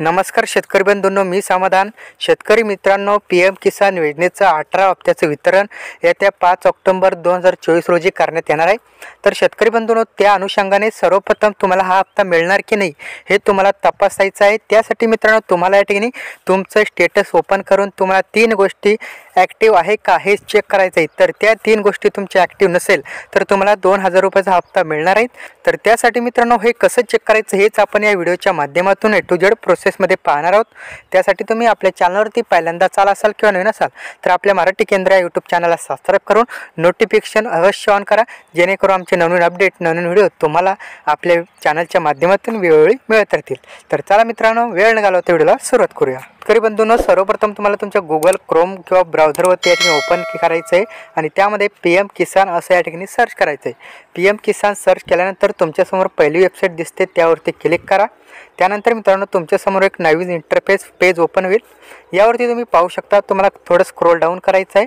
नमस्कार शेतकरी बंधूंनो, मी समाधान. शेतकरी मित्रांनो, PM किसान योजनेचं 18 हप्त्याचं वितरण येत्या 5 ऑक्टोबर 2024 रोजी करण्यात येणार आहे. तर शेतकरी बंधूंनो, त्या अनुषंगाने सर्वप्रथम तुम्हाला हा हप्ता मिळणार की नाही हे तुम्हाला तपासायचं आहे. त्यासाठी मित्रांनो, तुम्हाला या ठिकाणी तुमचं स्टेटस ओपन करून तुम्हाला 3 गोष्टी ॲक्टिव्ह आहे का हे चेक करायचं आहे. तर त्या 3 गोष्टी तुमच्या ॲक्टिव्ह नसेल तर तुम्हाला 2000 रुपयाचा हप्ता मिळणार आहे. तर त्यासाठी मित्रांनो, हे कसं चेक करायचं हेच आपण या व्हिडिओच्या माध्यमातून A to Z प्रोसेसमध्ये पाहणार आहोत. त्यासाठी तुम्ही आपल्या चॅनलवरती पहिल्यांदाच आला असाल किंवा नवीन असाल तर आपल्या मराठी केंद्र या यूट्यूब चॅनलला सबस्क्राईब करून नोटिफिकेशन अवश्य ऑन करा, जेणेकरून आमचे नवीन अपडेट नवीन व्हिडिओ तुम्हाला आपल्या चॅनलच्या माध्यमातून वेळोवेळी मिळत राहतील. तर चला मित्रांनो, वेळ न घालवता व्हिडिओला सुरुवात करूया. शेतकरी बंधूंनो, सर्वप्रथम तुम्हाला तुमच्या गुगल क्रोम किंवा ब्राउझरवरती या ठिकाणी ओपन करायचं आहे आणि त्यामध्ये PM किसान असं या ठिकाणी सर्च करायचं आहे. PM किसान सर्च केल्यानंतर तुमच्यासमोर पहिली वेबसाईट दिसते, त्यावरती क्लिक करा. त्यानंतर मित्रांनो, तुमच्यासमोर एक नवीन इंटरफेस पेज ओपन होईल. यावरती तुम्ही पाहू शकता, तुम्हाला थोडं स्क्रोल डाऊन करायचं आहे.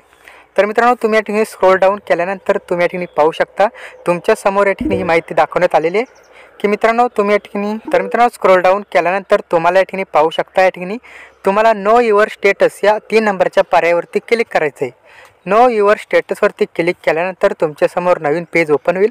तर मित्रांनो, तुम्ही या ठिकाणी स्क्रोल डाऊन केल्यानंतर तुम्ही या ठिकाणी पाहू शकता, तुमच्यासमोर या ठिकाणी ही माहिती दाखवण्यात आलेली आहे की मित्रांनो तुम्ही या ठिकाणी स्क्रोल डाऊन केल्यानंतर तुम्हाला या ठिकाणी पाहू शकता, या ठिकाणी तुम्हाला नो युअर स्टेटस या 3 नंबरच्या पर्यायावरती क्लिक करायचं आहे. नो युअर स्टेटसवरती क्लिक केल्यानंतर तुमच्यासमोर नवीन पेज ओपन होईल.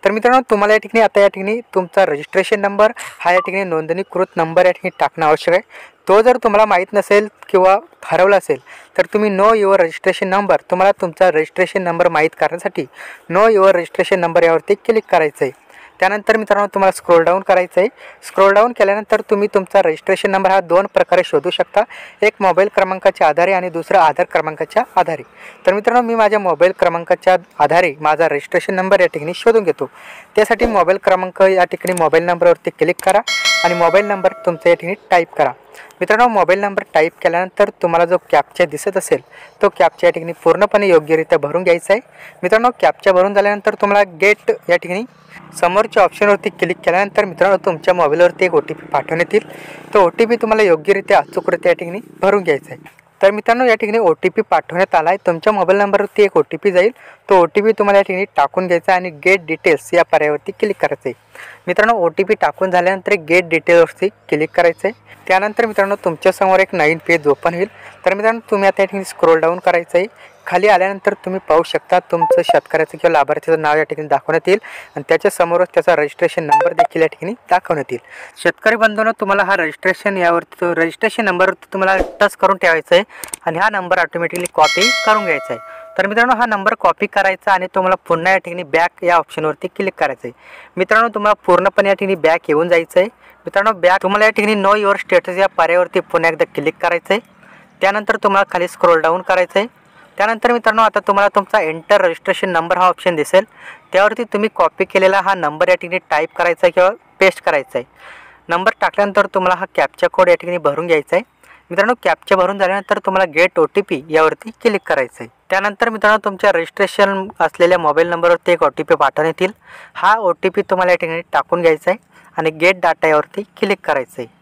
तर मित्रांनो, तुम्हाला या ठिकाणी आता या ठिकाणी तुमचा रजिस्ट्रेशन नंबर हा या ठिकाणी नोंदणीकृत नंबर या ठिकाणी टाकणं आवश्यक आहे. तो जर तुम्हाला माहीत नसेल किंवा हरवला असेल तर तुम्ही नो युअर रजिस्ट्रेशन नंबर, तुम्हाला तुमचा रजिस्ट्रेशन नंबर माहीत करण्यासाठी नो युअर रजिस्ट्रेशन नंबर यावरती क्लिक करायचं आहे. त्यानंतर मित्रांनो, तुम्हाला स्क्रोल डाऊन करायचं आहे. स्क्रोल डाऊन केल्यानंतर तुम्ही तुमचा रजिस्ट्रेशन नंबर हा 2 प्रकारे शोधू शकता, एक मोबाईल क्रमांकाच्या आधारे आणि दुसरा आधार क्रमांकाच्या आधारे. तर मित्रांनो, मी माझ्या मोबाईल क्रमांकाच्या आधारे माझा रजिस्ट्रेशन नंबर या ठिकाणी शोधून घेतो. त्यासाठी मोबाईल क्रमांक या ठिकाणी मोबाईल नंबरवरती क्लिक करा आणि मोबाईल नंबर तुमचा या ठिकाणी टाईप करा. मित्रांनो, मोबाईल नंबर टाईप केल्यानंतर तुम्हाला जो कॅप्चा दिसत असेल तो कॅप्चा या ठिकाणी पूर्णपणे योग्यरित्या भरून घ्यायचा आहे. मित्रांनो, कॅप्चा भरून झाल्यानंतर तुम्हाला गेट या ठिकाणी समोरच्या ऑप्शनवरती क्लिक केल्यानंतर मित्रांनो, तुमच्या मोबाईलवरती एक OTP पाठवण्यात येईल. तो OTP तुम्हाला योग्यरित्या अचूकरित्या या ठिकाणी भरून घ्यायचा आहे. तर मित्रांनो, या ठिकाणी OTP पाठवण्यात आला आहे. तुमच्या मोबाईल नंबरवरती एक OTP जाईल. तो OTP तुम्हाला या ठिकाणी टाकून घ्यायचा आहे आणि गेट डिटेल्स या पर्यायावरती क्लिक करायचं आहे. मित्रांनो, OTP टाकून झाल्यानंतर गेट डिटेल्सवरती क्लिक करायचं आहे. त्यानंतर मित्रांनो, तुमच्यासमोर एक नवीन पेज ओपन होईल. तर मित्रांनो, तुम्ही आता या ठिकाणी स्क्रोल डाऊन करायचं आहे. खाली आल्यानंतर तुम्ही पाहू शकता, तुमचं शेतकऱ्याचं किंवा लाभार्थीचं नाव या ठिकाणी दाखवण्यात येईल आणि त्याच्यासमोरच त्याचा रजिस्ट्रेशन नंबर देखील या ठिकाणी दाखवण्यात येईल. शेतकरी बंधूंनो, तुम्हाला हा रजिस्ट्रेशन नंबरवरती तुम्हाला टच करून ठेवायचा आहे आणि हा नंबर ऑटोमॅटिकली कॉपी करून घ्यायचा आहे. तर मित्रांनो, हा नंबर कॉपी करायचा आणि तुम्हाला पुन्हा या ठिकाणी बॅक या ऑप्शनवरती क्लिक करायचं आहे. मित्रांनो, तुम्हाला पूर्णपणे या ठिकाणी बॅक येऊन जायचं आहे. मित्रांनो, बॅक तुम्हाला या ठिकाणी नो युअर स्टेटस या पर्यायावरती पुन्हा एकदा क्लिक करायचं आहे. त्यानंतर तुम्हाला खाली स्क्रोल डाऊन करायचं आहे. त्यानंतर मित्रांनो, आता तुम्हाला तुमचा एंटर रजिस्ट्रेशन नंबर हा ऑप्शन दिसेल, त्यावरती तुम्ही कॉपी केलेला हा नंबर या ठिकाणी टाईप करायचा आहे किंवा पेस्ट करायचा आहे. नंबर टाकल्यानंतर तुम्हाला हा कॅप्चा कोड या ठिकाणी भरून घ्यायचा आहे. मित्रांनो, कॅप्चा भरून झाल्यानंतर तुम्हाला गेट OTP यावरती क्लिक करायचं आहे. त्यानंतर मित्रांनो, तुमच्या रजिस्ट्रेशन असलेल्या मोबाईल नंबरवरती एक OTP पाठवण्यात येईल. हा OTP तुम्हाला या ठिकाणी टाकून घ्यायचा आहे आणि गेट डाटा यावरती क्लिक करायचं आहे.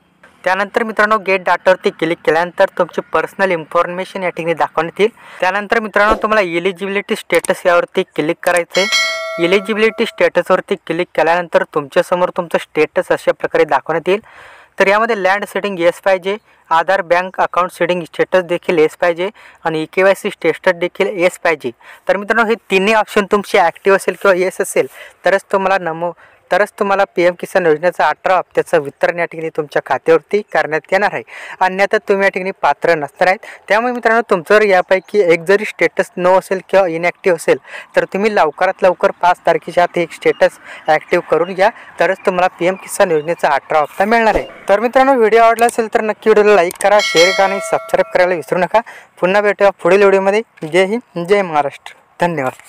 त्यानंतर मित्रांनो, गेट डाटावरती क्लिक केल्यानंतर तुमची पर्सनल इन्फॉर्मेशन या ठिकाणी दाखवण्यात येईल. त्यानंतर मित्रांनो, तुम्हाला एलिजिबिलिटी स्टेटस यावरती क्लिक करायचं आहे. एलिजिबिलिटी स्टेटसवरती क्लिक केल्यानंतर तुमच्यासमोर तुमचं स्टेटस अशा प्रकारे दाखवण्यात येईल. तर यामध्ये लँड सेटिंग येस पाहिजे, आधार बँक अकाउंट सेटिंग स्टेटस देखील येस पाहिजे आणि KYC स्टेटस देखील येस पाहिजे. तर मित्रांनो, हे तिन्ही ऑप्शन तुमचे ॲक्टिव्ह असेल किंवा येस असेल तरच तुम्हाला PM किसान योजनेचा 18 हप्त्याचं वितरण या ठिकाणी तुमच्या खात्यावरती करण्यात येणार आहे. अन्यथा तुम्ही या ठिकाणी पात्र नसणार आहेत. त्यामुळे मित्रांनो, तुमचं जर यापैकी एक जरी स्टेटस नो असेल किंवा इनॲक्टिव्ह असेल तर तुम्ही लवकरात लवकर 5 तारखेच्या आत एक स्टेटस ॲक्टिव्ह करून घ्या, तरच तुम्हाला PM किसान योजनेचा 18 हप्ता मिळणार आहे. तर मित्रांनो, व्हिडिओ आवडला असेल तर नक्की व्हिडिओला लाईक करा, शेअर करा आणि सबस्क्राईब करायला विसरू नका. पुन्हा भेटूया पुढील व्हिडिओमध्ये. जय हिंद, जय महाराष्ट्र. धन्यवाद.